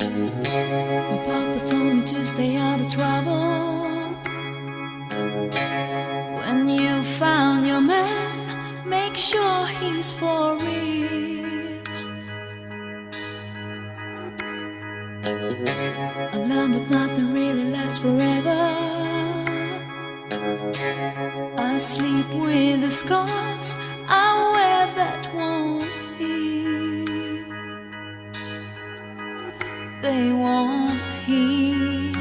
My papa told me to stay out of trouble. When you found your man, make sure he's for real. I've learned that nothing really lasts forever. I sleep with the scars I wear that won't heal. They won't heal.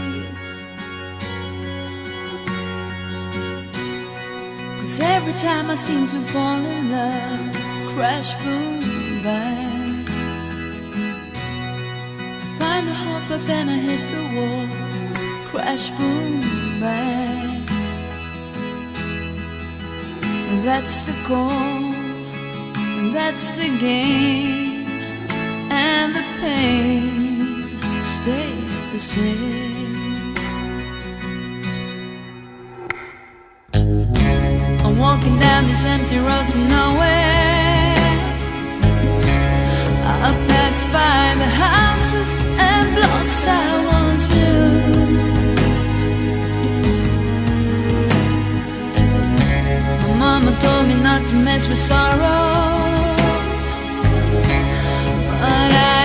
'Cause every time I seem to fall in love, crash, boom, bang, I find a hope but then I hit the wall. Crash, boom, bang. That's the goal, that's the game, and the pain stays the same. I'm walking down this empty road to nowhere. I pass by the houses and blocks I once knew. Mama told me not to mess with sorrow, but I